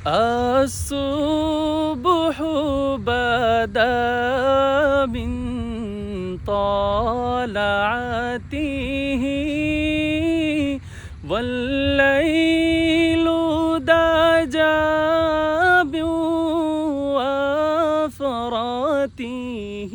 الصبح بدا من طلعته والليل دجى بوفرته